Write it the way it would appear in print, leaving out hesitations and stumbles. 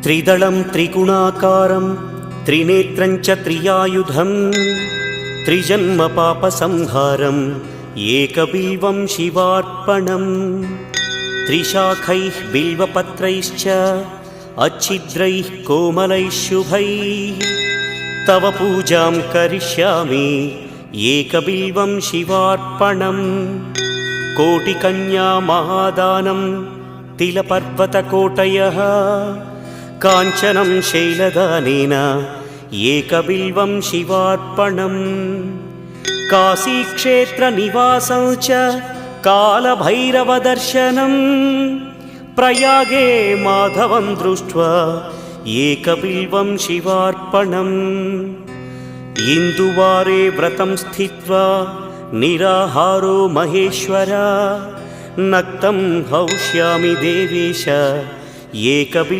त्रिदलं त्रिगुणाकारं त्रिनेत्रं च त्रियायुधं त्रिजन्म पापसंहारम् एकबिल्वं शिवार्पणम् त्रिशाखैः बिल्वपत्रैश्च अच्छिद्रैः कोमलैः शुभैः तव पूजां करिष्यामि एकबिल्वं शिवार्पणम् कोटिकन्या महादानं तिलपर्वतकोटयः काञ्चनं शैलदानेन एकबिल्वं शिवार्पणम् काशीक्षेत्रनिवासं च कालभैरवदर्शनं प्रयागे माधवं दृष्ट्वा एकबिल्वं शिवार्पणम् इन्दुवारे व्रतं स्थित्वा निराहारो महेश्वर नक्तं हौष्यामि देवेश एकबिल्वं